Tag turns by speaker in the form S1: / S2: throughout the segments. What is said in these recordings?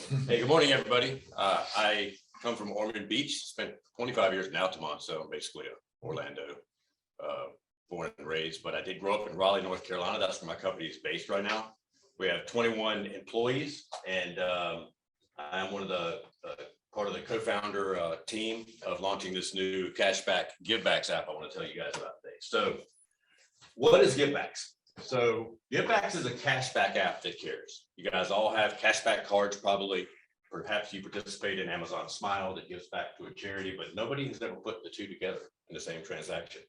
S1: Hey, good morning, everybody. I come from Ormond Beach, spent 25 years in Altamont, so I'm basically a Orlando born and raised, but I did grow up in Raleigh, North Carolina. That's where my company is based right now. We have 21 employees, and I'm one of the part of the co-founder team of launching this new cashback Givebacks app I want to tell you guys about today. So what is Givebacks? So Givebacks is a cashback app that cares. You guys all have cashback cards probably. Perhaps you participate in Amazon Smile that gives back to a charity, but nobody has ever put the two together in the same transaction.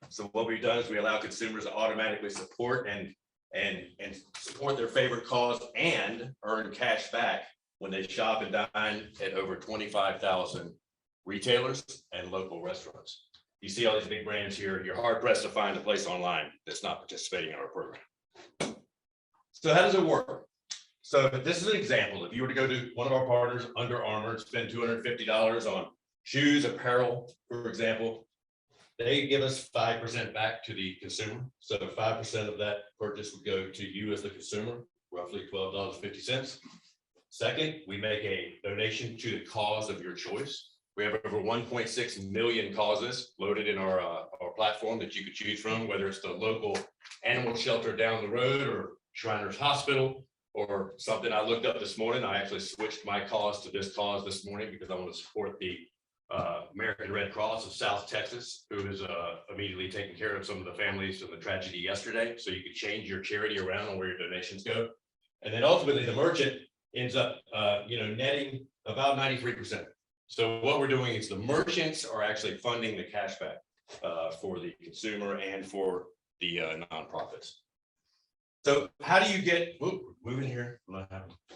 S1: So what we've done is we allow consumers to automatically support and support their favorite cause and earn cash back when they shop and dine at over 25,000 retailers and local restaurants. You see all these big brands here, you're hard pressed to find a place online that's not participating in our program. So how does it work? So this is an example. If you were to go to one of our partners, Under Armour, and spend $250 on shoes, apparel, for example, they give us 5% back to the consumer. So 5% of that purchase would go to you as the consumer, roughly $12.50. Second, we make a donation to the cause of your choice. We have over 1.6 million causes loaded in our platform that you could choose from, whether it's the local animal shelter down the road or Shriners Hospital or something I looked up this morning. I actually switched my cause to this cause this morning because I want to support the American Red Cross of South Texas, who is immediately taking care of some of the families of the tragedy yesterday. So you could change your charity around on where your donations go. And then ultimately the merchant ends up netting about 93%. So what we're doing is the merchants are actually funding the cashback for the consumer and for the nonprofits. So how do you get, moving here?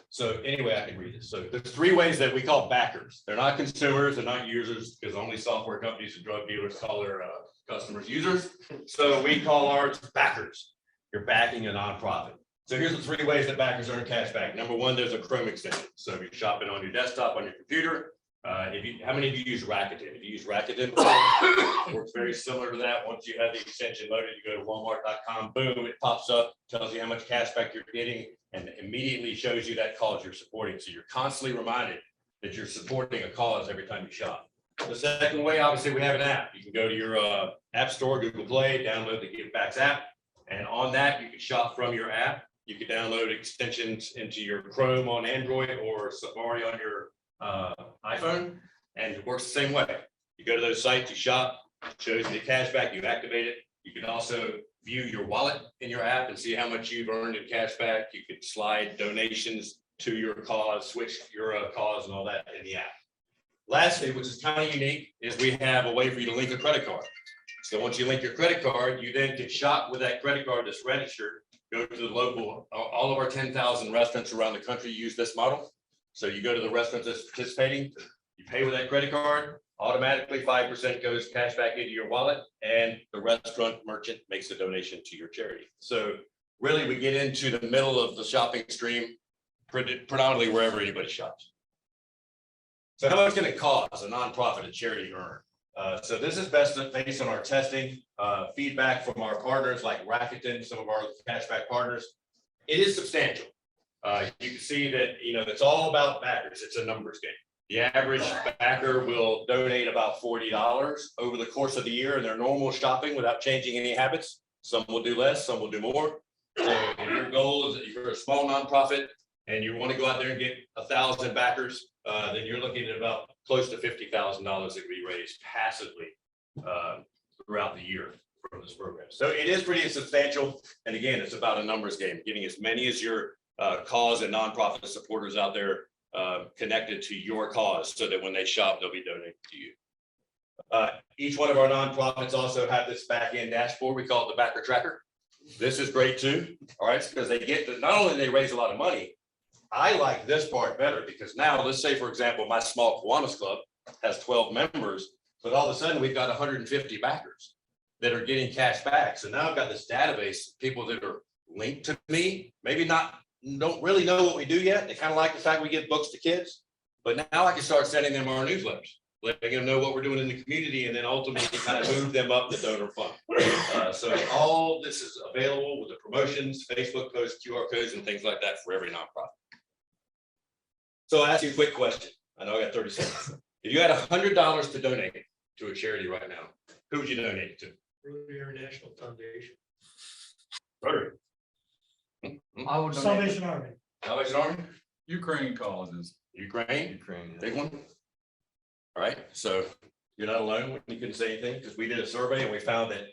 S1: So anyway, I can read this. So there's three ways that we call backers. They're not consumers, they're not users, because only software companies and drug dealers call their customers users. So we call ours backers. You're backing a nonprofit. So here's the three ways that backers earn cash back. Number one, there's a Chrome extension. So if you're shopping on your desktop, on your computer, how many of you use Rakuten? If you use Rakuten, it works very similar to that. Once you have the extension loaded, you go to walmart.com, boom, it pops up, tells you how much cash back you're getting, and immediately shows you that cause you're supporting. So you're constantly reminded that you're supporting a cause every time you shop. The second way, obviously, we have an app. You can go to your app store, Google Play, download the Givebacks app, and on that, you can shop from your app. You can download extensions into your Chrome on Android or Safari on your iPhone, and it works the same way. You go to those sites, you shop, it shows you the cash back, you activate it. You can also view your wallet in your app and see how much you've earned in cash back. You could slide donations to your cause, switch your cause and all that in the app. Lastly, which is kind of unique, is we have a way for you to link a credit card. So once you link your credit card, you then can shop with that credit card that's registered, go to the local, all of our 10,000 restaurants around the country use this model. So you go to the restaurant that's participating, you pay with that credit card, automatically 5% goes cash back into your wallet, and the restaurant merchant makes a donation to your charity. So really we get into the middle of the shopping stream, predominantly wherever anybody shops. So how much can it cost a nonprofit, a charity to earn? So this is based on our testing, feedback from our partners like Rakuten, some of our cashback partners. It is substantial. You can see that, it's all about backers. It's a numbers game. The average backer will donate about $40 over the course of the year in their normal shopping without changing any habits. Some will do less, some will do more. So if your goal is that you're a small nonprofit and you want to go out there and get 1,000 backers, then you're looking at about close to $50,000 that can be raised passively throughout the year from this program. So it is pretty substantial. And again, it's about a numbers game, getting as many as your cause and nonprofit supporters out there connected to your cause so that when they shop, they'll be donating to you. Each one of our nonprofits also have this back end dashboard. We call it the backer tracker. This is great too. All right, because they get to, not only they raise a lot of money, I like this part better because now let's say, for example, my small Kiwanis club has 12 members, but all of a sudden we've got 150 backers that are getting cash back. So now I've got this database of people that are linked to me, maybe don't really know what we do yet. They kind of like the fact we give books to kids, but now I can start sending them our newsletters, letting them know what we're doing in the community, and then ultimately kind of move them up the donor fund. So all this is available with the promotions, Facebook posts, QR codes, and things like that for every nonprofit. So I'll ask you a quick question. I know I got 30 seconds. If you had $100 to donate to a charity right now, who would you donate it to?
S2: Rotary International Foundation.
S1: Rotary.
S3: I would
S4: Salvation Army.
S1: Salvation Army?
S3: Ukraine causes.
S1: Ukraine? Big one? All right, so you're not alone when you couldn't say anything, because we did a survey and we found that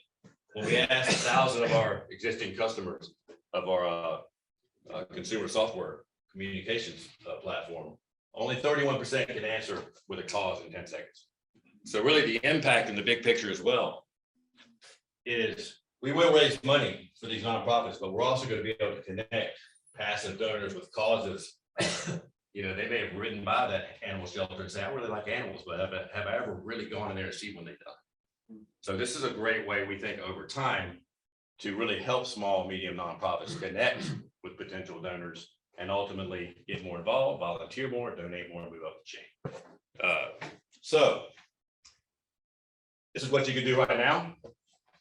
S1: when we asked 1,000 of our existing customers of our consumer software communications platform, only 31% can answer with a cause in 10 seconds. So really the impact in the big picture as well is we will raise money for these nonprofits, but we're also going to be able to connect passive donors with causes. You know, they may have ridden by that animal shelter and say, I really like animals, but have I ever really gone in there to see when they die? So this is a great way, we think, over time to really help small, medium nonprofits connect with potential donors and ultimately get more involved, volunteer more, donate more, and move up the chain. So this is what you can do right now.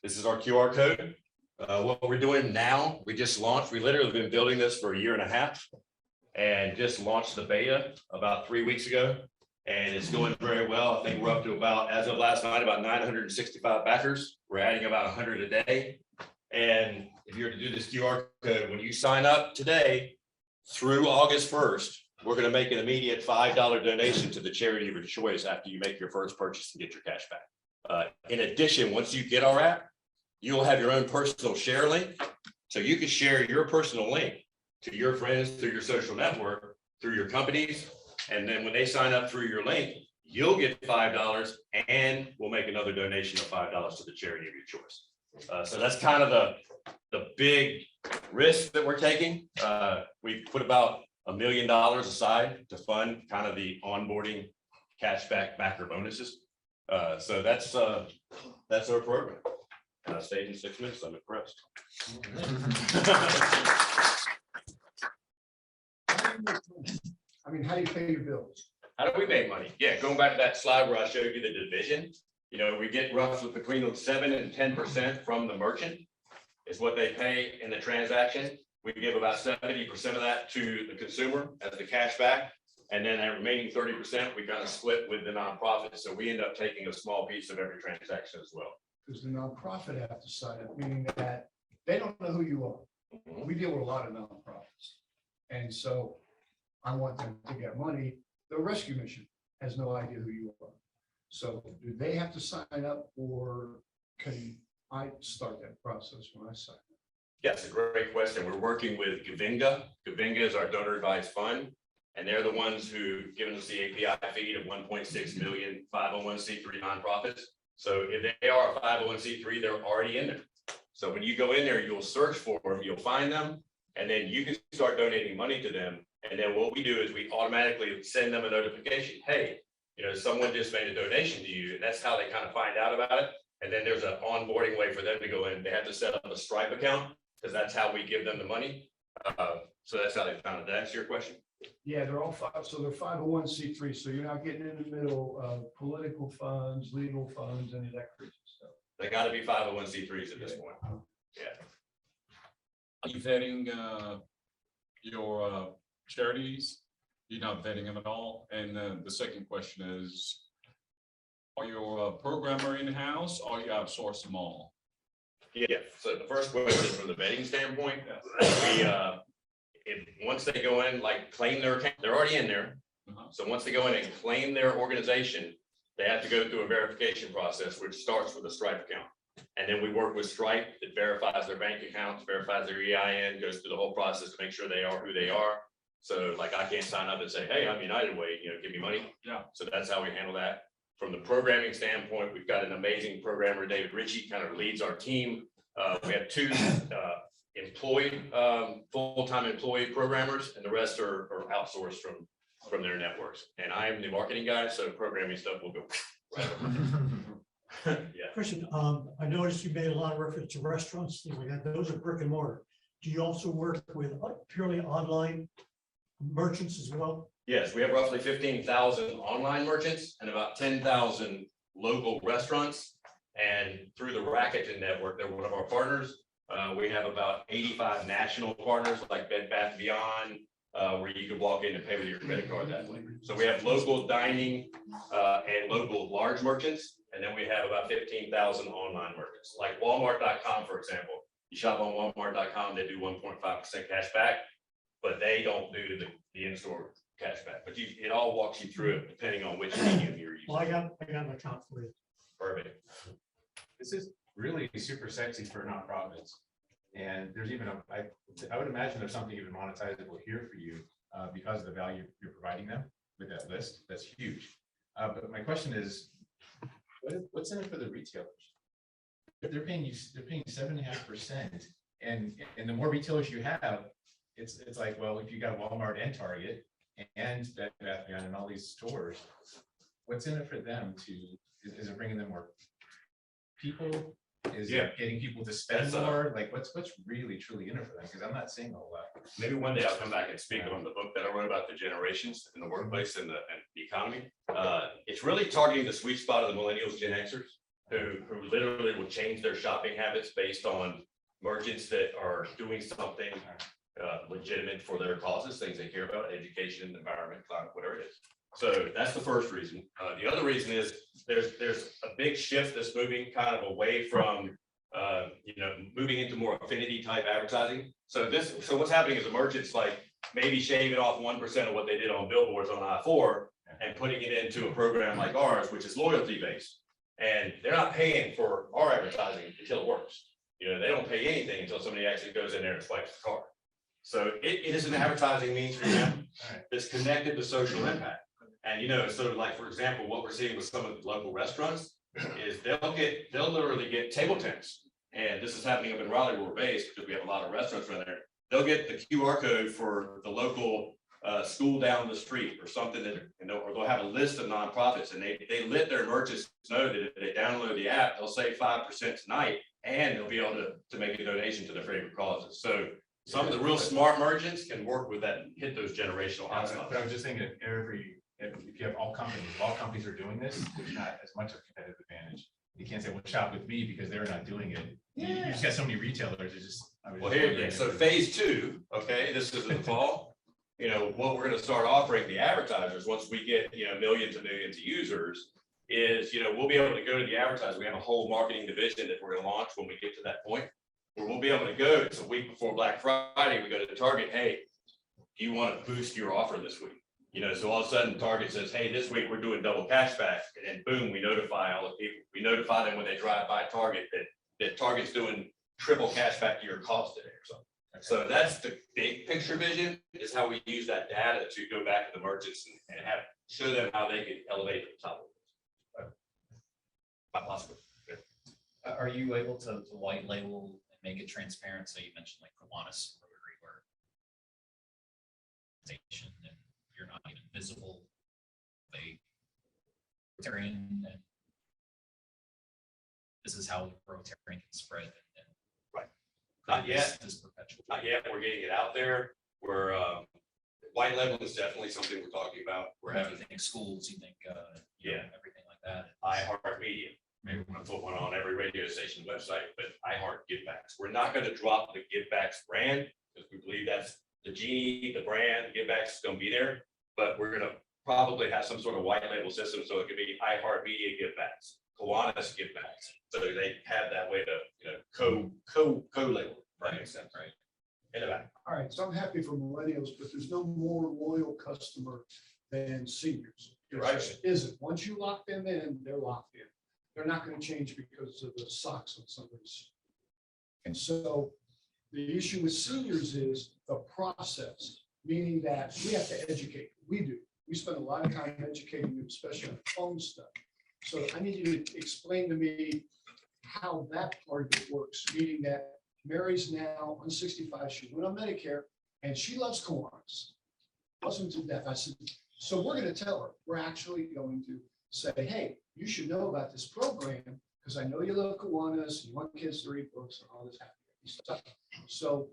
S1: This is our QR code. What we're doing now, we just launched, we literally have been building this for 1.5 years and just launched the beta about 3 weeks ago. And it's going very well. I think we're up to about, as of last night, about 965 backers. We're adding about 100 a day. And if you were to do this QR code, when you sign up today through August 1st, we're going to make an immediate $5 donation to the charity of your choice after you make your first purchase and get your cash back. In addition, once you get our app, you'll have your own personal share link. So you can share your personal link to your friends through your social network, through your companies. And then when they sign up through your link, you'll get $5 and we'll make another donation of $5 to the charity of your choice. So that's kind of the big risk that we're taking. We put about $1 million aside to fund kind of the onboarding cashback backer bonuses. So that's our program. And I stayed in 6 minutes. I'm impressed.
S4: I mean, how do you pay your bills?
S1: How do we make money? Yeah, going back to that slide where I showed you the division, you know, we get roughly between 7 and 10% from the merchant is what they pay in the transaction. We give about 70% of that to the consumer as the cash back. And then that remaining 30%, we kind of split with the nonprofit. So we end up taking a small piece of every transaction as well.
S4: Because the nonprofit have to sign up, meaning that they don't know who you are. We deal with a lot of nonprofits. And so I want them to get money. The rescue mission has no idea who you are. So do they have to sign up, or can I start that process when I sign up?
S1: Yes, a great question. We're working with Givebacks. Givebacks is our donor advised fund, and they're the ones who given us the API feed of 1.6 million 501c3 nonprofits. So if they are a 501c3, they're already in there. So when you go in there, you'll search for them, you'll find them, and then you can start donating money to them. And then what we do is we automatically send them a notification. Hey, you know, someone just made a donation to you, and that's how they kind of find out about it. And then there's an onboarding way for them to go in. They have to set up a Stripe account because that's how we give them the money. So that's how they found it. Did I answer your question?
S4: Yeah, they're all five. So they're 501c3. So you're not getting in the middle of political funds, legal funds, any of that crazy stuff.
S1: They got to be 501c3s at this point. Yeah.
S3: Are you vetting your charities? You're not vetting them at all? And the second question is, are you a programmer in-house or you outsource them all?
S1: Yeah, so the first question from the vetting standpoint, once they go in, like claim their account, they're already in there. So once they go in and claim their organization, they have to go through a verification process, which starts with a Stripe account. And then we work with Stripe. It verifies their bank accounts, verifies their EIN, goes through the whole process to make sure they are who they are. So like I can't sign up and say, hey, I'm United Way, you know, give me money.
S3: Yeah.
S1: So that's how we handle that. From the programming standpoint, we've got an amazing programmer, David Ritchie, kind of leads our team. We have 2 employed, full-time employee programmers, and the rest are outsourced from their networks. And I am the marketing guy, so programming stuff will go right over. Yeah.
S5: Christian, I noticed you made a lot of reference to restaurants, things like that. Those are brick and mortar. Do you also work with purely online merchants as well?
S1: Yes, we have roughly 15,000 online merchants and about 10,000 local restaurants. And through the Rakuten network, they're one of our partners. We have about 85 national partners like Bed Bath & Beyond, where you can walk in and pay with your credit card that way. So we have local dining and local large merchants, and then we have about 15,000 online merchants, like Walmart.com, for example. You shop on Walmart.com, they do 1.5% cash back, but they don't do the in-store cash back. But it all walks you through it depending on which medium you're using.
S5: Well, I got an account for you.
S1: Perfect.
S6: This is really super sexy for nonprofits. And there's even, I would imagine there's something even monetizable here for you because of the value you're providing them with that list. That's huge. But my question is, what's in it for the retailers? They're paying 7.5%. And the more retailers you have, it's like, well, if you got Walmart and Target and Bed Bath & Beyond and all these stores, what's in it for them is it bringing them more people? Is it getting people to spend more? Like what's really truly in it for them? Because I'm not seeing a whole lot.
S1: Maybe one day I'll come back and speak on the book that I wrote about the generations in the workplace and the economy. It's really targeting the sweet spot of the millennials, Gen Xers, who literally will change their shopping habits based on merchants that are doing something legitimate for their causes, things they care about, education, environment, climate, whatever it is. So that's the first reason. The other reason is there's a big shift that's moving kind of away from moving into more affinity type advertising. So what's happening is the merchants like maybe shaving off 1% of what they did on billboards on I-4 and putting it into a program like ours, which is loyalty based. And they're not paying for our advertising until it works. They don't pay anything until somebody actually goes in there and swipes the card. So it is an advertising means for them that's connected to social impact. And so like, for example, what we're seeing with some of the local restaurants is they'll literally get table tents. And this is happening up in Raleigh where we're based because we have a lot of restaurants around there. They'll get the QR code for the local school down the street or something or they'll have a list of nonprofits and they let their merchants know that if they download the app, they'll save 5% tonight and they'll be able to make a donation to their favorite causes. So some of the real smart merchants can work with that and hit those generational hotspots.
S6: But I was just thinking if you have all companies are doing this, there's not as much of a competitive advantage. You can't say, well, shop with me because they're not doing it. You just got so many retailers.
S1: So phase 2, okay, this is in the fall. What we're going to start offering the advertisers once we get millions and millions of users is we'll be able to go to the advertisers. We have a whole marketing division that we're going to launch when we get to that point where we'll be able to go. It's a week before Black Friday. We go to the Target. Hey, do you want to boost your offer this week? So all of a sudden Target says, hey, this week we're doing double cash back. And then boom, we notify all the people. We notify them when they drive by Target that Target's doing triple cash back to your cost today or something. Okay. So that's the big picture vision is how we use that data to go back to the merchants and show them how they can elevate to the top of it. Possible.
S7: Are you able to white label and make it transparent? So you mentioned like Kiwanis Rotary where and you're not even visible. They Rotarian and this is how Rotarian can spread and
S1: right. Not yet.
S7: This perpetual.
S1: Not yet. We're getting it out there. We're white label is definitely something we're talking about. We're having
S7: you think schools, you think everything like that.
S1: iHeartMedia. Maybe we're going to put one on every radio station website, but iHeart Givebacks. We're not going to drop the Givebacks brand because we believe that's the genie, the brand, Givebacks is going to be there, but we're going to probably have some sort of white label system. So it could be iHeartMedia Givebacks, Kiwanis Givebacks. So they have that way to co-label. That makes sense, right? In the back.
S4: All right, so I'm happy for millennials, but there's no more loyal customer than seniors. There
S1: Right.
S4: just isn't. Once you lock them in, they're locked in. They're not going to change because of the socks on somebody's. And so the issue with seniors is the process, meaning that we have to educate. We do. We spend a lot of time educating them, especially on phone stuff. So I need you to explain to me how that part of it works, meaning that Mary's now on 65. She went on Medicare and she loves Kiwanis. Loves them to death. I said, so we're going to tell her. We're actually going to say, hey, you should know about this program because I know you love Kiwanis, you want kids to read books and all this happy stuff. So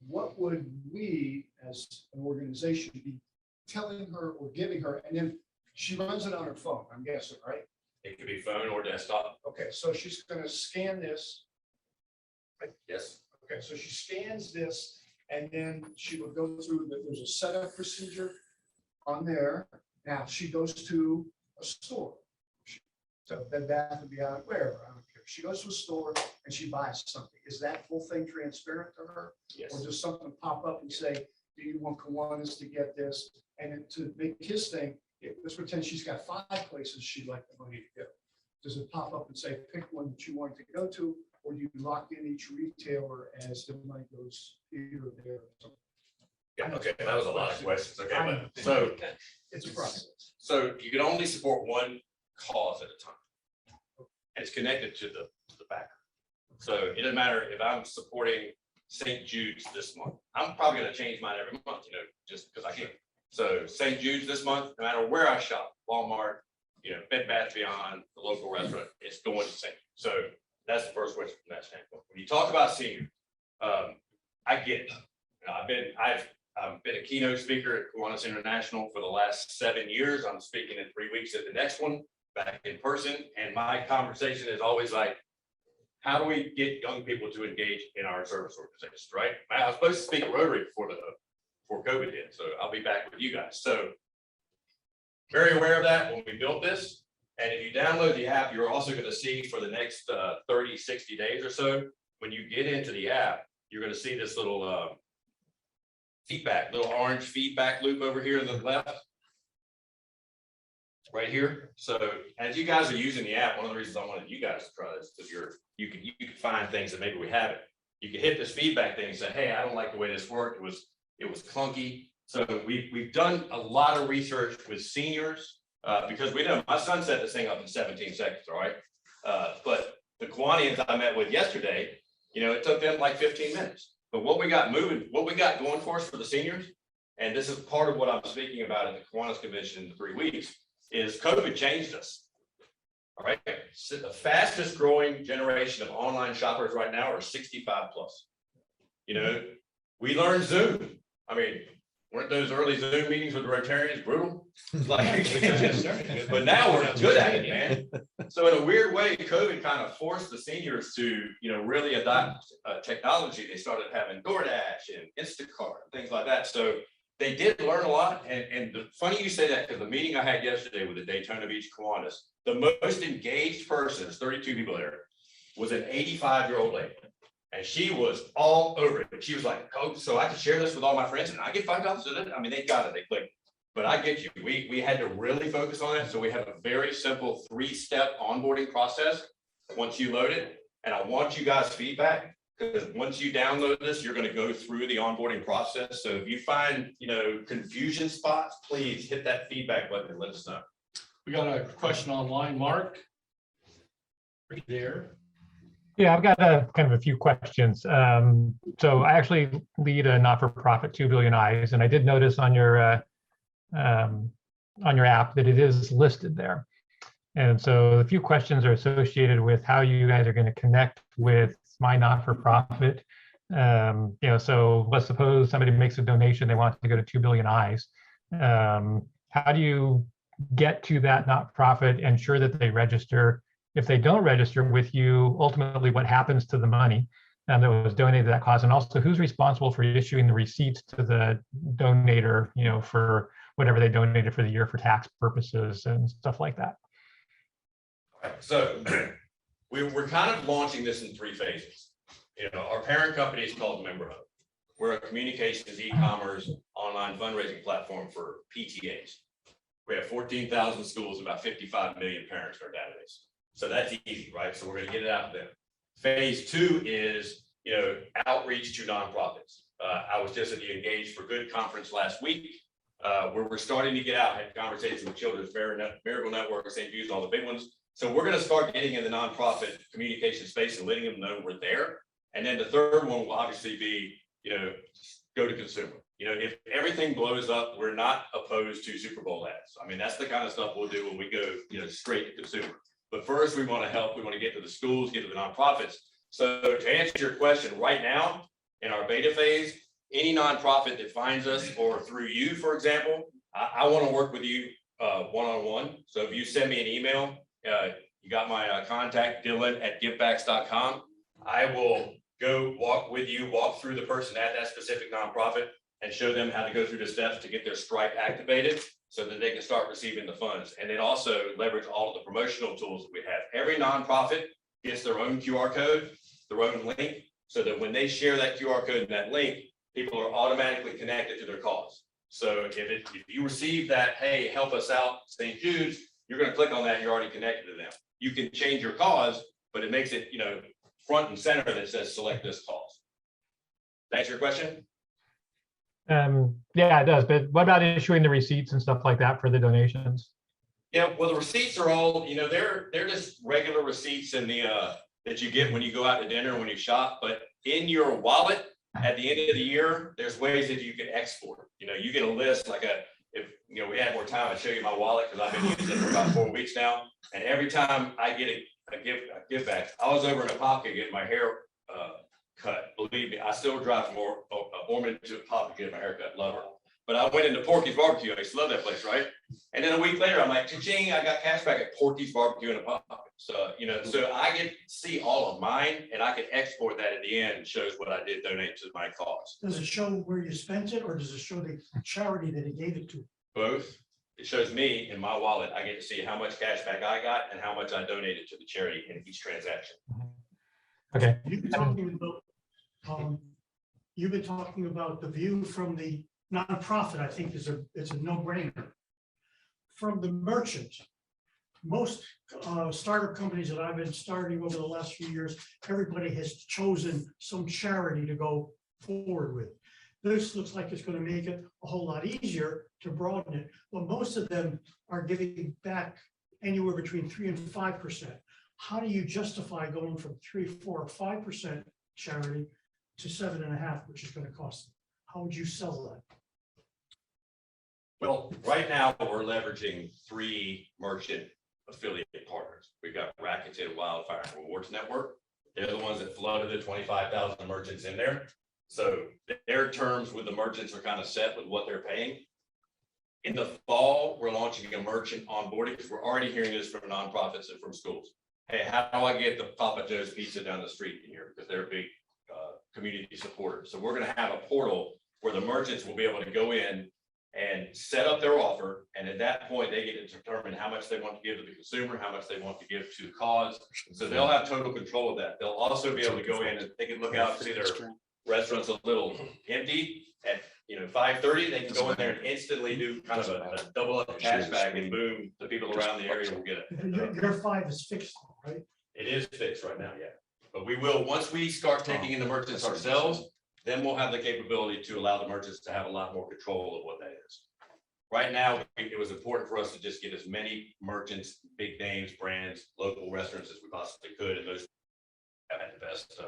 S4: what would we as an organization be telling her or giving her? And then she runs it on her phone, I'm guessing, right?
S1: It could be phone or desktop.
S4: Okay, so she's going to scan this.
S1: Yes.
S4: Okay, so she scans this And then she would go through, there's a setup procedure on there. Now, she goes to a store. So Bed Bath would be out wherever, I don't care. She goes to a store and she buys something. Is that whole thing transparent to her? Or
S1: Yes.
S4: does something pop up and say, do you want Kiwanis to get this? And then to make his thing, let's pretend she's got 5 places she'd like the money to go. Does it pop up and say, pick one that you want to go to? Or do you lock in each retailer as the money goes here or there? or something?
S1: Yeah, okay, that was a lot of questions. Okay, but so,
S4: It's a process.
S1: so you can only support one cause at a time. And it's connected to the backer. So it doesn't matter if I'm supporting St. Jude's this month. I'm probably gonna change mine every month, just because I can. So St. Jude's this month, no matter where I shop, Walmart, Bed Bath Beyond, the local restaurant, it's going to St. So that's the first question from that standpoint. When you talk about seniors, I get it. I've been a keynote speaker at Kiwanis International for the last 7 years. I'm speaking in 3 weeks at the next one, back in person. And my conversation is always like, how do we get young people to engage in our service organizations, right? I was supposed to speak at Rotary before COVID hit, so I'll be back with you guys. So very aware of that when we built this. And if you download the app, you're also going to see for the next 30, 60 days or so, when you get into the app, you're going to see this little little orange feedback loop over here on the left. Right here. So as you guys are using the app, one of the reasons I wanted you guys to try this is because you can find things that maybe we haven't. You can hit this feedback thing and say, hey, I don't like the way this worked. It was clunky. So we've done a lot of research with seniors because we know my son set this thing up in 17 seconds, all right? But the Kiwanians I met with yesterday, it took them like 15 minutes. But what we got going for us for the seniors, and this is part of what I'm speaking about at the Kiwanis Convention in 3 weeks, is COVID changed us. All right. So the fastest growing generation of online shoppers right now are 65 plus. We learned Zoom. I mean, weren't those early Zoom meetings with the Rotarians brutal? But now we're good at it, man. So in a weird way, COVID kind of forced the seniors to, really adopt technology. They started having DoorDash and Instacart and things like that. So they did learn a lot. And funny you say that, because the meeting I had yesterday with the Daytona Beach Kiwanis, the most engaged person, there's 32 people there, was an 85-year-old lady. And she was all over it. She was like, oh, so I can share this with all my friends and I get $5. I mean, they got it, they clicked. But I get you. We had to really focus on it. So we have a very simple 3-step onboarding process once you load it. And I want you guys' feedback, because once you download this, you're going to go through the onboarding process. So if you find, confusion spots, please hit that feedback button and let us know.
S2: We got a question online, Mark. Right there.
S8: Yeah, I've got kind of a few questions. So I actually lead a not-for-profit 2 Billion Eyes, and I did notice on your app that it is listed there. And so a few questions are associated with how you guys are going to connect with my not-for-profit. So let's suppose somebody makes a donation, they want to go to 2 Billion Eyes. How do you get to that not-for-profit, ensure that they register? If they don't register with you, ultimately what happens to the money that was donated to that cause? And also, who's responsible for issuing the receipts to the donator, for whatever they donated for the year for tax purposes and stuff like that?
S1: All right, so we're kind of launching this in 3 phases. Our parent company is called Member Hub. We're a communications, e-commerce, online fundraising platform for PTAs. We have 14,000 schools, about 55 million parents in our database. So that's easy, right? So we're going to get it out there. Phase 2 is, outreach to nonprofits. I was just at the Engage for Good conference last week, where we're starting to get out, had conversations with Children's Miracle Network, St. Jude's, all the big ones. So we're going to start getting in the nonprofit communication space and letting them know we're there. And then the third one will obviously be, go to consumer. If everything blows up, we're not opposed to Super Bowl ads. I mean, that's the kind of stuff we'll do when we go, straight to consumer. But first, we want to help. We want to get to the schools, get to the nonprofits. So to answer your question, right now in our beta phase, any nonprofit that finds us, or through you, for example, I want to work with you one-on-one. So if you send me an email, you got my contact, Dillon at Givebacks.com. I will go walk with you, walk through the person at that specific nonprofit and show them how to go through the steps to get their Stripe activated so that they can start receiving the funds. And then also leverage all of the promotional tools that we have. Every nonprofit gets their own QR code, their own link, so that when they share that QR code and that link, people are automatically connected to their cause. So if you receive that, hey, help us out, St. Jude's, you're going to click on that and you're already connected to them. You can change your cause, but it makes it, front and center that says select this cause. That's your question?
S8: Yeah, it does. But what about issuing the receipts and stuff like that for the donations?
S1: Yeah, well, the receipts are all, they're just regular receipts in the that you get when you go out to dinner, when you shop, but in your wallet at the end of the year, there's ways that you can export. You get a list if we had more time, I'd show you my wallet because I've been using it for about 4 weeks now. And every time I get a give back, I was over in Apopka getting my hair cut. Believe me, I still drive from Ormond to Apopka to get my haircut. Love her. But I went into Porky's Barbecue. I used to love that place, right? And then a week later, I'm like, cha-ching, I got cash back at Porky's Barbecue in Apopka. So, so I get to see all of mine and I can export that at the end. And shows what I did donate to my cause.
S5: Does it show where you spent it, or does it show the charity that he gave it to?
S1: Both. It shows me in my wallet. I get to see how much cash back I got and how much I donated to the charity in each transaction.
S8: Okay.
S5: You've been talking about, you've been talking about the view from the nonprofit. I think it's a no-brainer. From the merchant, most startup companies that I've been starting over the last few years, everybody has chosen some charity to go forward with. This looks like it's going to make it a whole lot easier to broaden it, but most of them are giving back anywhere between 3 and 5%. How do you justify going from 3, 4, or 5% charity to 7.5%, which is going to cost them? How would you sell that?
S1: Well, right now we're leveraging 3 merchant affiliate partners. We've got Racketed Wildfire Rewards Network. They're the ones that flooded the 25,000 merchants in there. So their terms with the merchants are kind of set with what they're paying. In the fall, we're launching a merchant onboarding because we're already hearing this from nonprofits and from schools. Hey, how do I get the Papa Joe's pizza down the street in here? Because they're big community supporters. So we're going to have a portal where the merchants will be able to go in and set up their offer. And at that point, they get to determine how much they want to give to the consumer, how much they want to give to the cause. So they'll have total control of that. They'll also be able to go in and they can look out and see their restaurant's a little empty at 5:30. They can go in there and instantly do kind of a double up cashback, and boom, the people around the area will get it.
S5: Your 5 is fixed, right?
S1: It is fixed right now, yeah. But we will, once we start taking in the merchants ourselves, then we'll have the capability to allow the merchants to have a lot more control of what that is. Right now, it was important for us to just get as many merchants, big names, brands, local restaurants as we possibly could, and those have had the best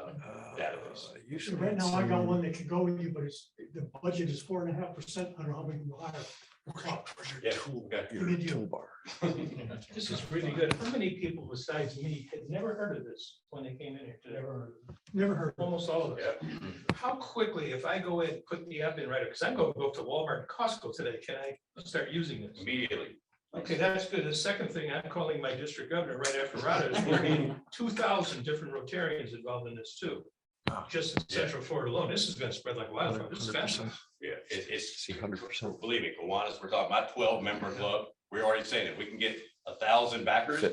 S1: database.
S5: So right now, I got one that could go with you, but the budget is 4.5%. I don't know how many you hire.
S1: Yeah, okay.
S5: Give me a deal.
S2: This is really good. How many people besides me had never heard of this when they came in here today?
S5: Never heard.
S2: Almost all of us.
S1: Yeah.
S2: How quickly, if I go in, put the app in right, because I'm going to go to Walmart and Costco today, can I start using this?
S1: Immediately.
S2: Okay, that's good. The second thing, I'm calling my district governor right after Rada, is we're getting 2,000 different Rotarians involved in this too. Just in Central Florida alone, this is going to spread like wildfire. This is fast.
S1: Yeah, it's 100%. Believe me, Kiwanis, we're talking about 12-member club. We're already saying that we can get 1,000 backers.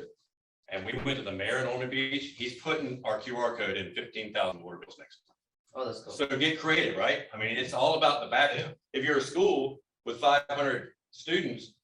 S1: And we went to the mayor in Ormond Beach. He's putting our QR code in 15,000 water bills next month.
S7: Oh, that's cool.
S1: So get creative, right? I mean, it's all about the back end. If you're a school with 500 students,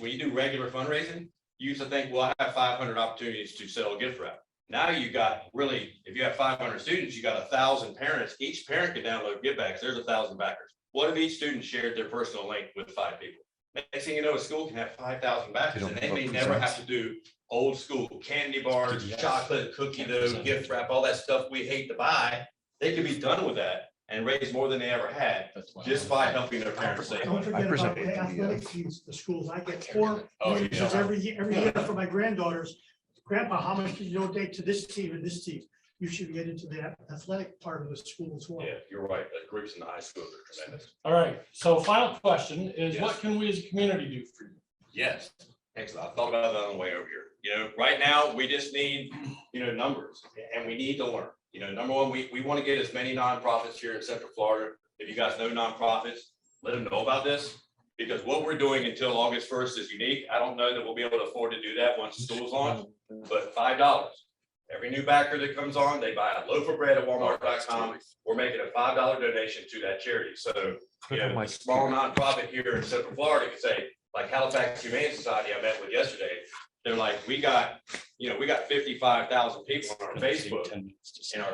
S1: when you do regular fundraising, you used to think, well, I have 500 opportunities to sell a gift wrap. Now you got really, if you have 500 students, you got 1,000 parents. Each parent can download Givebacks. There's 1,000 backers. What if each student shared their personal link with 5 people? Next thing you know, a school can have 5,000 backers, and they may never have to do old school candy bars, chocolate, cookie dough, gift wrap, all that stuff we hate to buy. They could be done with that and raise more than they ever had just by helping their parents save
S5: Don't
S1: money.
S5: forget about the athletic fees, the schools. I get 4 donations every year for my granddaughters. Grandpa, how much did you donate to this team and this team? You should get into the athletic part of the school as well.
S1: Yeah, you're right. The groups in the high school are tremendous.
S2: All right, so final question is,
S1: Yes.
S2: what can we as a community do for you?
S1: Yes. Excellent. I thought about that on the way over here. You know, right now, we just need, numbers and we need to learn. Number one, we want to get as many nonprofits here in Central Florida. If you guys know nonprofits, let them know about this. Because what we're doing until August 1st is unique. I don't know that we'll be able to afford to do that once school's on, but $5. Every new backer that comes on, they buy a loaf of bread at Walmart.com. We're making a $5 donation to that charity. So, a small nonprofit here in Central Florida could say, like Halifax Humane Society I met with yesterday, they're like, we got 55,000 people on our Facebook.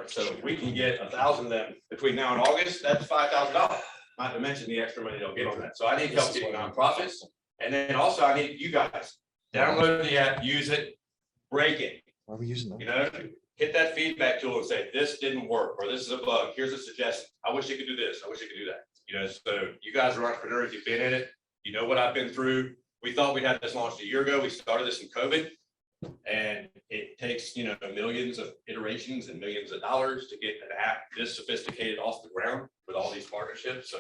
S1: So if we can get 1,000 of them between now and August, that's $5,000. Not to mention the extra money they'll get on that. So I need help getting nonprofits. And then also I need you guys, download the app, use it, break it.
S9: Why are we using them?
S1: Hit that feedback tool and say, this didn't work, or this is a bug. Here's a suggestion. I wish you could do this. I wish you could do that. So you guys are entrepreneurs. You've been in it. You know what I've been through. We thought we had this launched a year ago. We started this in COVID. And it takes, millions of iterations and millions of dollars to get an app this sophisticated off the ground with all these partnerships. So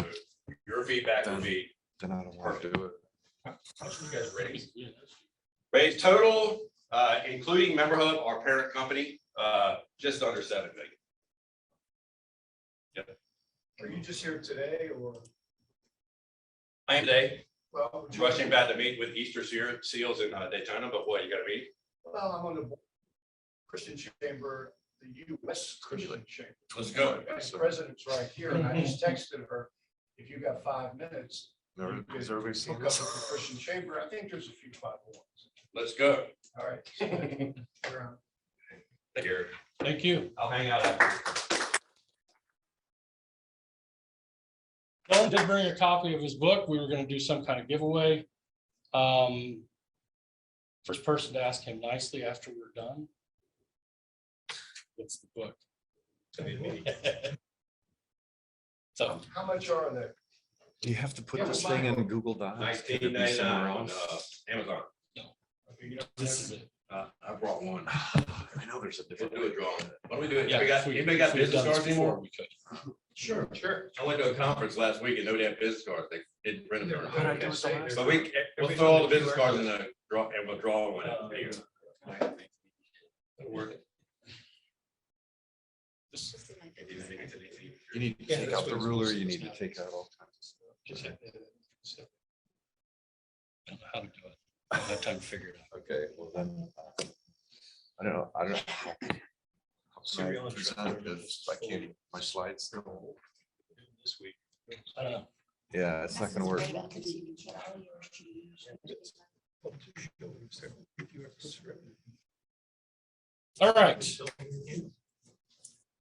S1: your feedback would be
S9: Then I don't want to do it.
S1: how much you guys raise? Raise total, including Member Hub, our parent company, just under 7 million. Yep.
S4: Are you just here today or?
S1: I am today
S4: Well,
S1: rushing back to meet with Easter Seals in Daytona, but what, you got to meet?
S4: Well, I'm on the board of Christian Chamber, the U.S. Christian Chamber.
S1: Let's go.
S4: Vice President's right here, and I just texted her, if you got 5 minutes, you could
S9: Has everybody seen
S4: hook up
S9: this?
S4: with the Christian Chamber. I think there's a few 501s.
S1: Let's go.
S4: All right. We're on.
S1: Here,
S2: Thank you.
S1: I'll hang out after.
S10: Dillon did bring a copy of his book. We were going to do some kind of giveaway. First person to ask him nicely after we're done. It's the book. So
S4: How much are they?
S9: Do you have to put
S4: Yeah,
S9: this
S4: but
S9: thing in
S4: Michael-
S9: Google Docs? Could it be
S1: $19.99
S9: somewhere
S1: on
S9: else?
S1: Amazon.
S10: this is it.
S1: I brought one.
S9: I know there's a
S1: We'll
S9: different
S1: do
S9: way.
S1: a drawing. Why don't we do it?
S10: Yeah,
S1: Anybody got
S10: if we'd
S1: business
S10: done this
S1: cards
S10: before,
S1: anymore?
S10: we could.
S1: Sure. I went to a conference last week and nobody had business cards. They didn't print them.
S9: How'd I do it the last
S1: But we'll throw all the business cards in the draw and we'll draw one. Here. It'll work.
S9: You need to
S2: Yeah,
S9: take
S2: that's
S9: out the
S2: what it's
S9: ruler,
S2: supposed
S9: you
S2: to
S9: need to
S2: be.
S9: take out all kinds of stuff.
S10: I don't know how to do it. I don't have time to figure it out.
S9: Okay, well then, I don't know. How can I present this? I can't, even- my slides.
S2: This week.
S10: I don't know.
S9: Yeah, it's not gonna work.
S10: All right.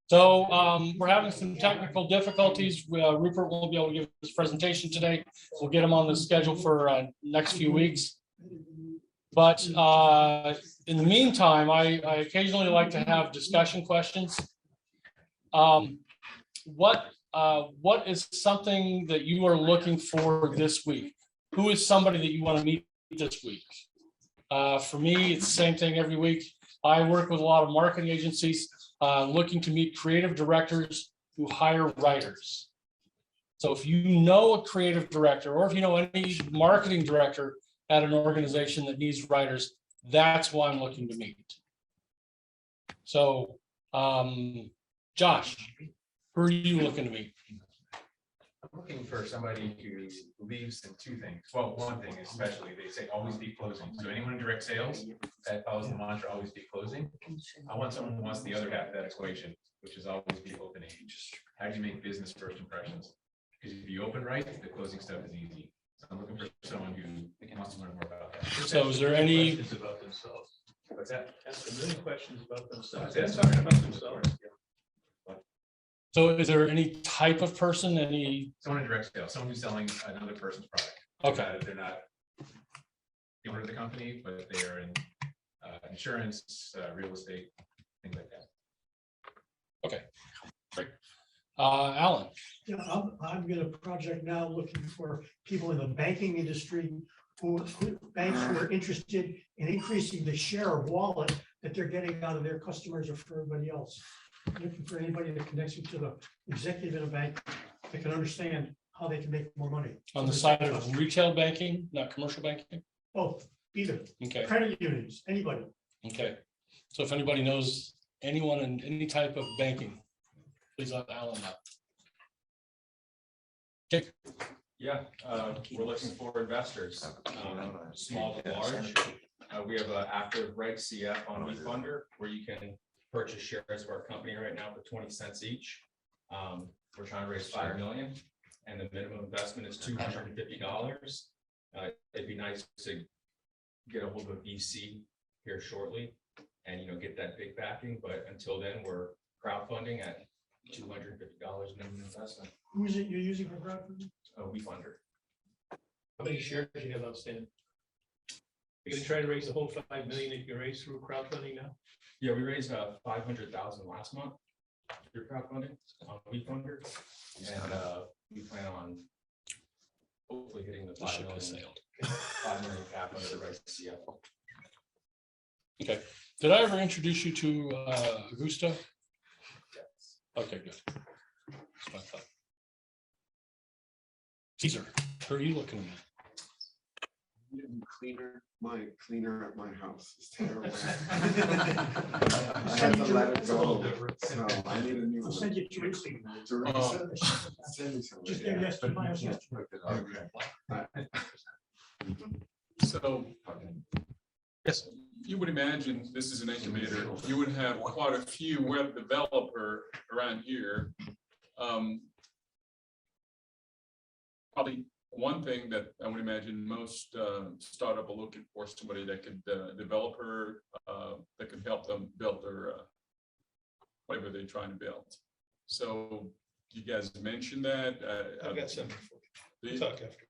S10: So we're having some technical difficulties. Rupert won't be able to give his presentation today. We'll get him on the schedule for next few weeks. But in the meantime, I occasionally like to have discussion questions. What is something that you are looking for this week? Who is somebody that you want to meet this week? For me, it's the same thing every week. I work with a lot of marketing agencies looking to meet creative directors who hire writers. So if you know a creative director, or if you know any marketing director at an organization that needs writers, that's who I'm looking to meet. So, Josh, who are you looking to meet?
S6: I'm looking for somebody who believes in two things. Well, one thing especially, they say always be closing. So anyone in direct sales that follows the mantra, always be closing. I want someone who wants the other half of that equation, which is always be opening. How do you make business first impressions? Because if you open right, the closing stuff is easy. So I'm looking for someone who wants to learn more about that.
S10: So is there any,
S2: Questions about themselves.
S6: What's that?
S2: Ask a million questions about themselves.
S6: That's
S2: They're talking about themselves.
S10: so is there any type of person, any,
S6: Someone in direct sales, someone who's selling another person's product.
S10: okay,
S6: They're not the owner of the company, but they are in insurance, real estate, things like that.
S10: okay. Great. Alan,
S5: Yeah, I'm in a project now looking for people in the banking industry banks who are interested in increasing the share of wallet that they're getting out of their customers or for everybody else. Looking for anybody that connects you to the executive in a bank that can understand how they can make more money.
S10: on the side of retail banking, not commercial banking?
S5: Both. either
S10: Okay,
S5: credit unions, anybody.
S10: okay. So if anybody knows anyone in any type of banking, please let Alan know. Okay,
S6: Yeah, we're looking for investors, small to large. We have an active Reg CF on WeFunder where you can purchase shares of our company right now for 20 cents each. We're trying to raise 5 million and the minimum investment is $250. It'd be nice to get a hold of a VC here shortly and, get that big backing. But until then, we're crowdfunding at $250 minimum investment.
S5: Who is it you're using for crowdfunding?
S6: WeFunder.
S2: How many shares do you have outstanding? You're gonna try to raise the whole 5 million that you can raise through crowdfunding now?
S6: Yeah, we raised 500,000 last month through crowdfunding on WeFunder, and we plan on hopefully hitting the
S10: the
S6: 5
S10: ship
S6: million,
S10: has sailed.
S6: 5 million cap under the Reg CF.
S10: Okay, did I ever introduce you to Augusta? Okay, good. That's what I thought. Caesar, who are you looking at?
S9: Cleaner at my house is terrible. I have to let it go. So I need a new
S5: I'll
S9: one.
S5: send you Teresa.
S9: Teresa, send me some.
S5: Just there yesterday, my house yesterday.
S3: So
S10: Yes.
S3: you would imagine this is an incubator, you would have quite a few web developer around here. Probably one thing that I would imagine most startup are looking for, somebody that could developer that could help them build their whatever they're trying to build. So you guys mentioned that.
S2: I've got some. We'll talk after.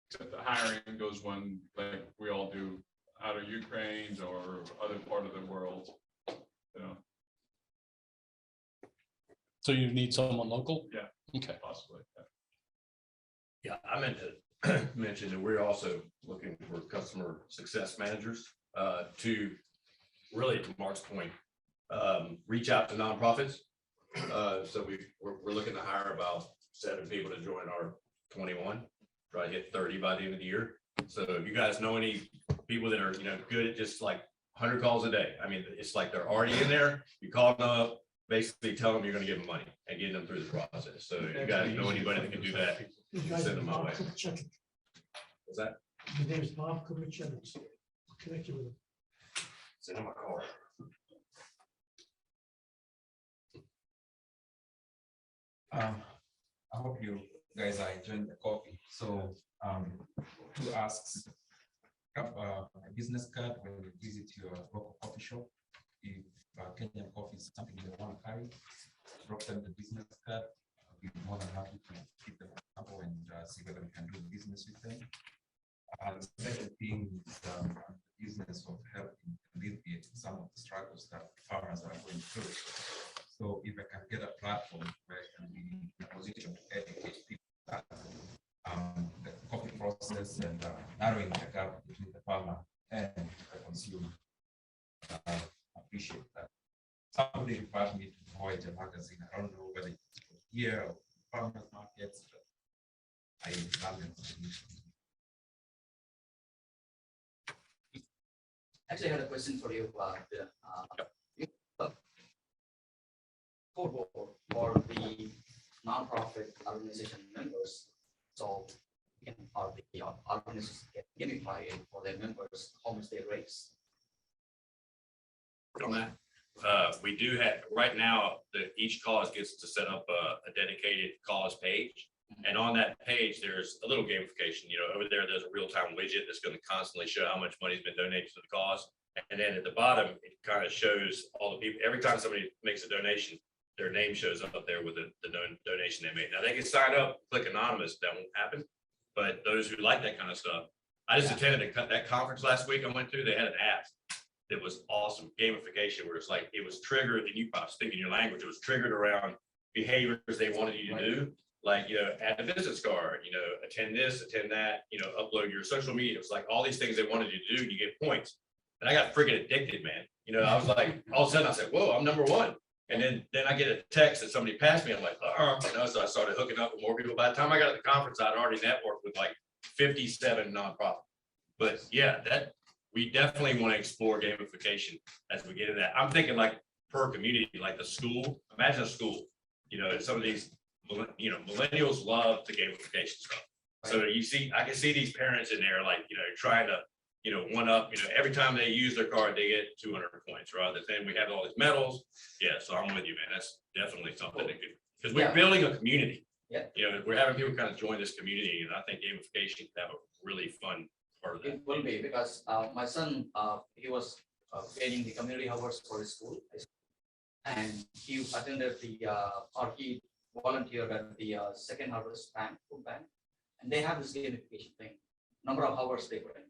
S3: Except the hiring goes one, like we all do, out of Ukraine or other part of the world,
S10: So you need someone local?
S3: Yeah.
S10: Okay.
S3: possibly.
S1: Yeah, I meant to mention that we're also looking for customer success managers to really, to Mark's point, reach out to nonprofits. So we're looking to hire about 7 people to join our 21, try to hit 30 by the end of the year. So if you guys know any people that are, good at just like 100 calls a day, I mean, it's like they're already in there, you call them up, basically tell them you're gonna give them money and get them through the process. So if you guys know anybody that can do that,
S5: His guy's
S1: send them my
S5: Bob
S1: way.
S5: Kupachevich.
S1: What's that?
S5: His name is Bob Kupachevich. Connect you with him.
S1: Send them a call.
S11: I hope you guys are enjoying the coffee. So, 2 asks. Have a business card when you visit your local coffee shop. If Kenyan coffee is something they want to carry, drop them the business card. I'll be more than happy to keep them up and see whether we can do business with them. The second thing is the business of helping alleviate some of the struggles that farmers are going through. So if I can get a platform where I can be in a position to educate people that the coffee process and narrowing the gap between the farmer and the consumer. Appreciate that. Somebody referred me to Voyager magazine. I don't know whether it's here or farmers markets, but I understand it.
S12: Actually, I had a question for you. For the nonprofit organization members, so or the organizations get gamified for their members, how much they raise.
S1: On that, we do have, right now, each cause gets to set up a dedicated cause page. And on that page, there's a little gamification, over there's a real-time widget that's going to constantly show how much money's been donated to the cause. And then at the bottom, it kind of shows all the people, every time somebody makes a donation, their name shows up there with the donation they made. Now they can sign up, click anonymous, that won't happen. But those who like that kind of stuff, I just attended that conference last week I went to, they had an app that was awesome, gamification, where it's like, it was triggered, and you probably speak in your language, it was triggered around behaviors they wanted you to do. Like, add a business card, attend this, attend that, upload your social media. It was like all these things they wanted you to do, and you get points. And I got freaking addicted, man. I was like, all of a sudden I said, whoa, I'm number 1. And then I get a text that somebody passed me. I'm like, so I started hooking up with more people. By the time I got to the conference, I'd already networked with like 57 nonprofits. But yeah, that, we definitely want to explore gamification as we get into that. I'm thinking like per community, like the school, imagine a school, you know, some of these, you know, millennials love the gamification stuff. So you see, I can see these parents in there, like, you know, trying to, you know, one up, you know, every time they use their card, they get 200 points, rather than we have all these medals. Yeah, so I'm with you, man. That's definitely something that could, because we're
S12: Yeah.
S1: building a community.
S12: Yeah.
S1: You know, we're having people kind of join this community, and I think gamification could have a really fun part of that.
S12: It will be because my son, he was training the community hours for his school. And he attended the, or he volunteered at the second harvest bank, food bank. And they have this gamification thing, number of hours they put in.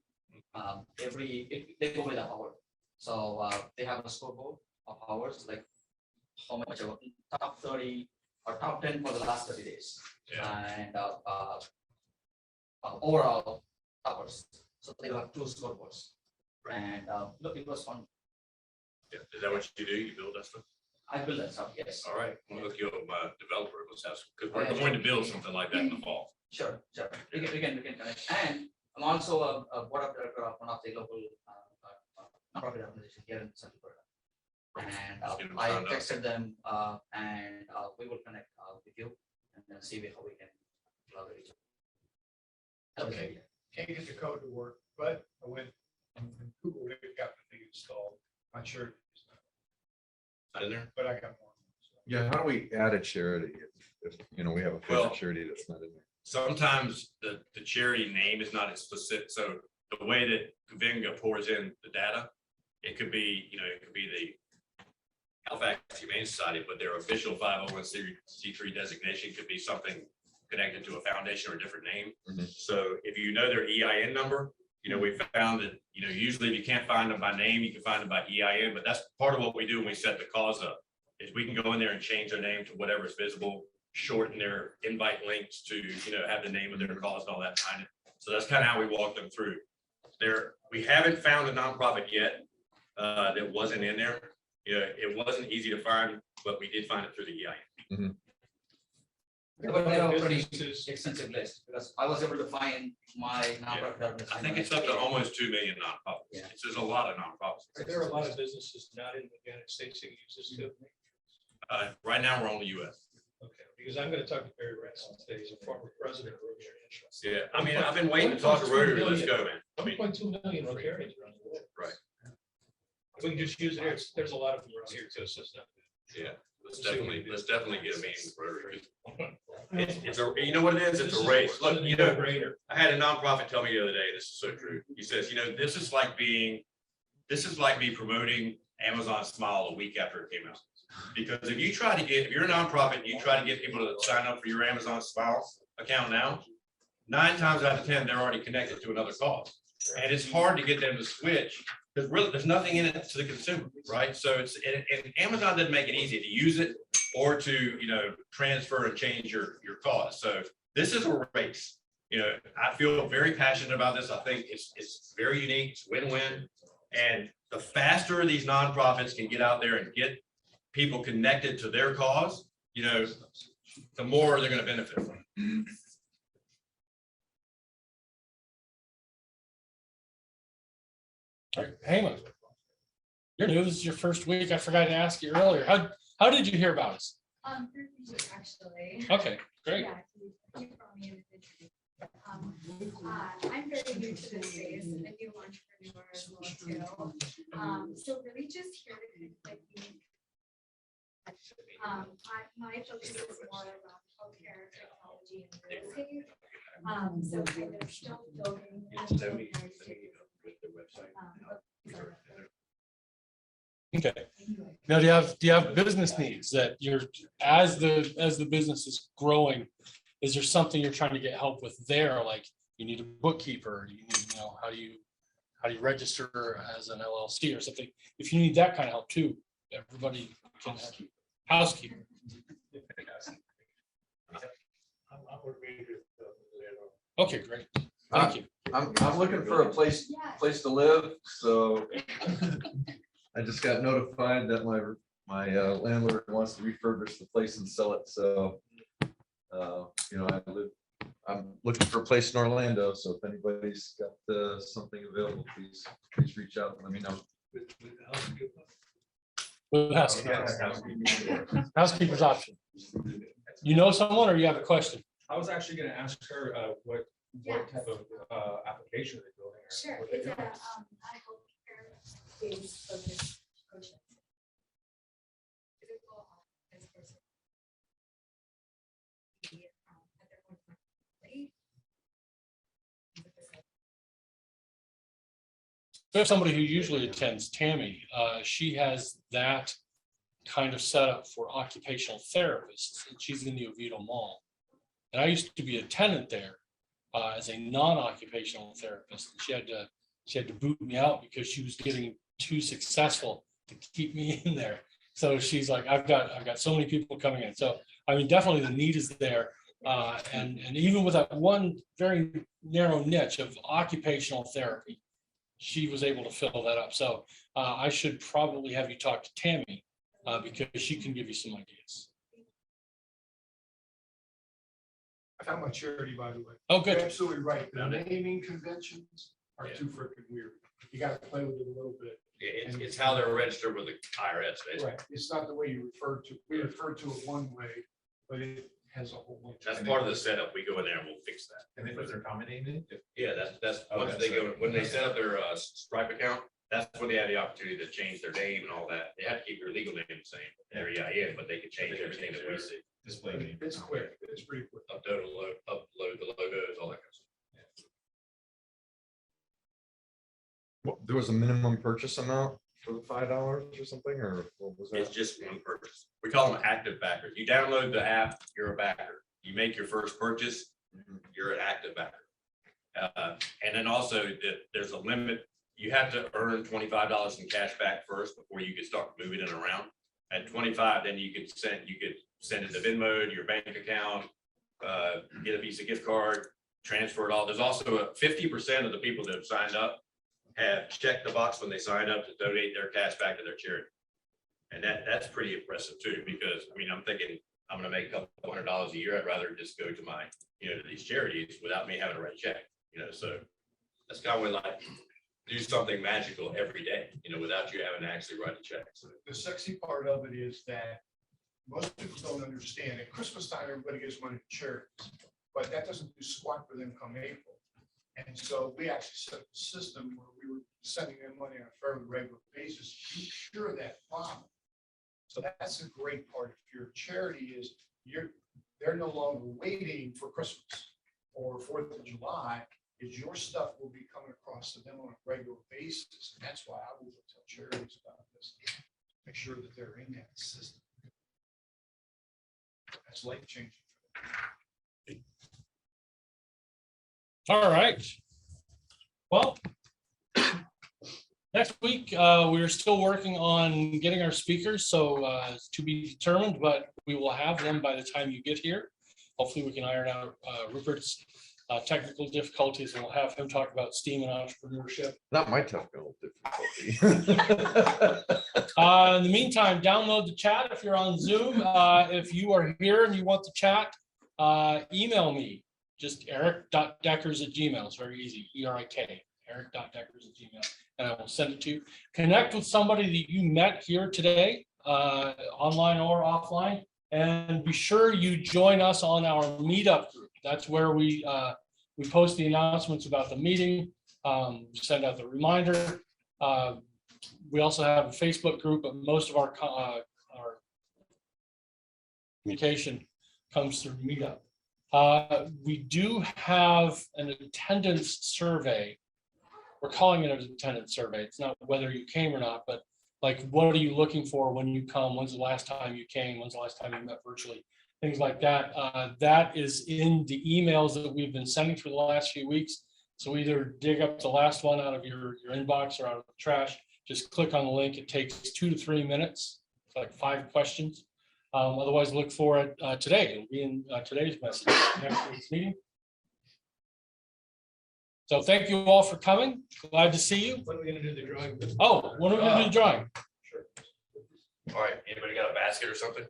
S12: They go by the hour. So they have a scoreboard of hours, like how much, top 30 or top 10 for the last 30 days.
S1: Yeah.
S12: And overall hours. So they have 2 scoreboards. And look, it was fun.
S1: Yeah. Is that what you do? You build that stuff?
S12: I built that stuff, yes.
S1: All right, I'm gonna look you up, my developer, let's have, because we're going to build something like that in the fall.
S12: Sure. We can connect. And I'm also a board of director of one of the local nonprofit organization here in Central Florida. And I texted them and we will connect with you and then see how we can collaborate each other.
S4: Okay. Can't get the code to work, but I went and Googled it, got the thing installed. Not sure,
S1: Not in there?
S4: but I got more.
S9: Yeah, how do we add a charity if, you know, we have a
S1: Well-
S9: favorite charity that's not in there?
S1: Sometimes the charity name is not as specific, so the way that Givebacks pours in the data, it could be, you know, it could be the Halifax Humane Society, but their official 501c3 designation could be something connected to a foundation or a different name.
S9: Mhm.
S1: So if you know their EIN number, you know, we found that, you know, usually if you can't find them by name, you can find them by EIN, but that's part of what we do when we set the cause up, is we can go in there and change their name to whatever is visible, shorten their invite links to, you know, have the name of their cause and all that behind it. So that's kind of how we walk them through. We haven't found a nonprofit yet that wasn't in there. You know, it wasn't easy to find, but we did find it through the EIN.
S12: But they have a pretty
S2: Businesses-
S12: extensive list because I was able to find my nonprofit organization.
S1: I think it's up to almost 2 million nonprofits.
S12: Yeah.
S1: There's a lot of nonprofits.
S2: There are a lot of businesses not in the United States that use this too.
S1: Right now, we're only US.
S2: Okay, because I'm gonna talk to Barry Ransom today, he's a former president of Rotary International.
S1: Yeah, I mean, I've been waiting to talk to Rotary. Let's go, man. I mean,
S2: 1.2 million Rotarians around the world.
S1: right.
S2: We can just use it here. There's a lot of them around here too, so it's not.
S1: Yeah, let's definitely get a meeting with Rotary. It's a, you know what it is? It's a race. Look, you know,
S2: Brainer.
S1: I had a nonprofit tell me the other day, this is so true. He says, you know, this is like me promoting Amazon Smile a week after it came out. Because if you're a nonprofit, and you try to get people to sign up for your Amazon Smile account now, 9 times out of 10, they're already connected to another cause. And it's hard to get them to switch because really there's nothing in it to the consumer, right? So and Amazon doesn't make it easy to use it or to, you know, transfer and change your cause. So this is a race. You know, I feel very passionate about this. I think it's very unique, it's win-win. And the faster these nonprofits can get out there and get people connected to their cause, you know, the more they're going to benefit from it.
S10: All right, Heyman. You're new, this is your first week. I forgot to ask you earlier. How did you hear about us?
S13: Through you, actually.
S10: Okay, great.
S13: Yeah, you brought me individually. I'm very new to this space, a new entrepreneur as well too. So really just here to kind of like unique. My focus is more around healthcare, technology and real estate. So kind of still building.
S10: Okay. Now, do you have business needs that you're, as the business is growing, is there something you're trying to get help with there? Like you need a bookkeeper, you need, you know, how do you register as an LLC or something? If you need that kind of help too, everybody can have housekeeper. Okay, great. Thank you.
S9: I'm looking for a place to live, so I just got notified that my landlord wants to refurbish the place and sell it, so you know, I'm looking for a place in Orlando, so if anybody's got something available, please reach out and let me know.
S10: With housekeeper's option. You know someone or you have a question?
S6: I was actually gonna ask her, what type of, application they're building. or
S13: Sure,
S6: what they
S13: it's
S6: do.
S13: a healthcare based focused coaching. Physical, as person. At their own facility.
S10: We have somebody who usually attends, Tammy. She has that kind of setup for occupational therapists. And she's in the Oviedo Mall. And I used to be a tenant there as a non-occupational therapist. And she had to boot me out because she was getting too successful to keep me in there. So she's like, I've got so many people coming in. So I mean, definitely the need is there. And even with that one very narrow niche of occupational therapy, she was able to fill that up. So I should probably have you talk to Tammy because she can give you some ideas.
S4: I found my charity, by the way.
S10: Oh, good.
S4: You're absolutely right. The naming conventions are too freaking weird. You gotta play with it a little bit.
S1: Yeah, it's how they're registered with the IRS, basically.
S4: Right. It's not the way you refer to, we refer to it one way, but it has a whole bunch.
S1: That's part of the setup. We go in there and we'll fix that.
S6: And they put their common name in?
S1: Yeah, that's,
S6: Oh,
S1: once
S6: that's
S1: they go,
S6: right.
S1: when they set up their Stripe account, that's when they have the opportunity to change their name and all that. They have to keep their legal name the same, their EIN, but they can change everything that we see.
S6: Display name.
S4: It's quick. It's pretty quick.
S1: Upload the logos, all that kind of stuff.
S9: There was a minimum purchase amount for the $5 or something, or what was
S1: It's
S9: that?
S1: just one purchase. We call them active backers. You download the app, you're a backer. You make your first purchase, you're an active backer. And then also there's a limit. You have to earn $25 in cash back first before you can start moving it around. At 25, then you could send it to Venmo, your bank account, get a Visa gift card, transfer it all. There's also 50% of the people that have signed up have checked the box when they sign up to donate their cash back to their charity. And that's pretty impressive too, because I mean, I'm thinking I'm gonna make a couple $100 a year. I'd rather just go to my, to these charities without me having to write a check, so that's kind of when like do something magical every day, without you having to actually write a check. So
S4: The sexy part of it is that most people don't understand. At Christmas time, everybody gets money for charities, but that doesn't do squat for them come April. And so we actually set up a system where we were sending them money on a fairly regular basis to cure that problem. So that's a great part. If your charity is, they're no longer waiting for Christmas or 4th of July, is your stuff will be coming across to them on a regular basis. And that's why I will tell charities about this. Make sure that they're in that system. That's life changing.
S10: All right. Well, next week, we're still working on getting our speakers, so it's to be determined, but we will have them by the time you get here. Hopefully, we can iron out Rupert's technical difficulties, and we'll have him talk about STEAM and entrepreneurship.
S9: Not my technical difficulty.
S10: In the meantime, download the chat if you're on Zoom. If you are here and you want to chat, email me. Just eric.deckers@gmail. It's very easy. ERIK, eric.deckers@gmail. And I will send it to you. Connect with somebody that you met here today, online or offline. And be sure you join us on our meetup group. That's where we post the announcements about the meeting, send out the reminder. We also have a Facebook group, but most of our communication comes through meetup. We do have an attendance survey. We're calling it an attendance survey. It's not whether you came or not, but like, what are you looking for when you come? When's the last time you came? When's the last time you met virtually? Things like that. That is in the emails that we've been sending for the last few weeks. So either dig up the last one out of your inbox or out of the trash. Just click on the link. It takes 2 to 3 minutes. It's like 5 questions. Otherwise, look for it today. It'll be in today's message, next week's meeting. So thank you all for coming. Glad to see you.
S2: When are we gonna do the drawing?
S10: Oh, when are we gonna do the drawing?
S2: Sure.
S1: all right, anybody got a basket or something?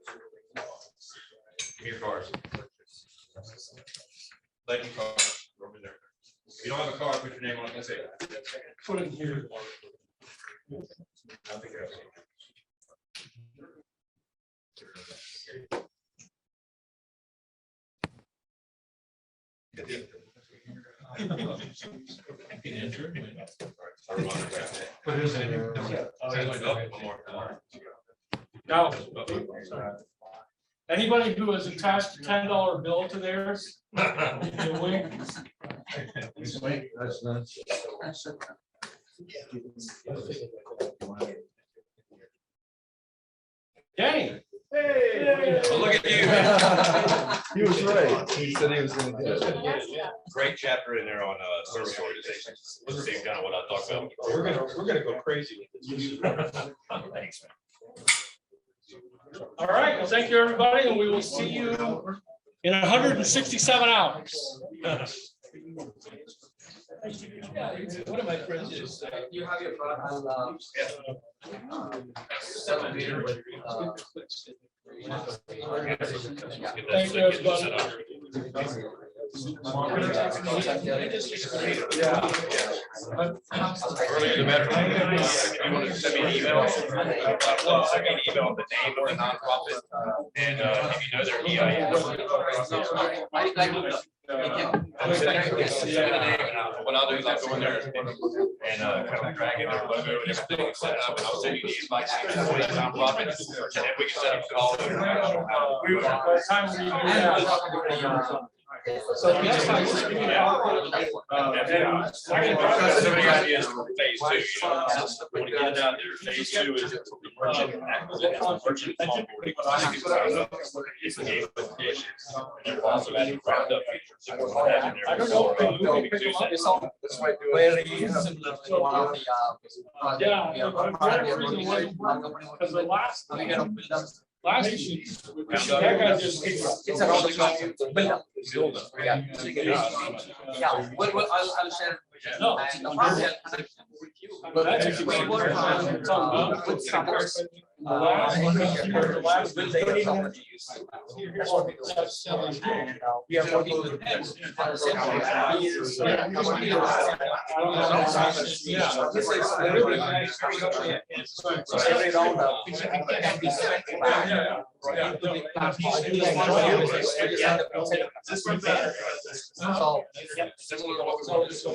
S1: Give me your cards. Legend car over there. If you don't have a car, put your name on it and say.
S10: Put it here. Now, anybody who has attached a $10 bill to theirs, you can win.
S9: That's nice.
S10: Danny.
S1: Hey. Well, look at
S9: He was right. He said he was gonna do it.
S1: Great chapter in there on service organizations. This is kind of what I talked about.
S2: We're gonna go crazy with this.
S1: Thanks, man.
S10: All right, well, thank you, everybody, and we will see you in 167 hours.
S2: One of my friends is.
S12: You have your product.
S10: Thank you, everybody.
S1: Earlier the better. If you want to send me an email, send me an email with the name of the nonprofit and if you know their EIN. What I'll do is I'll go in there and kind of drag in their logo and everything, set it up, and I'll send you the invite for that nonprofit, and then we can set up a call.
S10: By the time we do that, so next time, just give me an output.
S1: I got so many ideas for phase two, you know, since when you get it out there, phase two is the merchant acquisition, merchant onboarding. It's the game of issues. And we're also adding ground up features. So we're gonna have in there.
S10: I don't know.
S1: Maybe two cents.
S12: Very similar to one of the.
S10: Yeah, because the last that guy just.
S12: It's around the build up. Yeah. Yeah, well, I'll share.
S10: No.
S12: And the market with you.
S10: But that's a
S12: We
S10: great
S12: work on with Summers.
S10: The last
S12: Will they have to use? That's what we do. And we are working with them. On the same
S10: Yeah.
S12: This is really nice. So every round can be spent. Into the platform. So,
S1: Similar to what we want.
S10: So,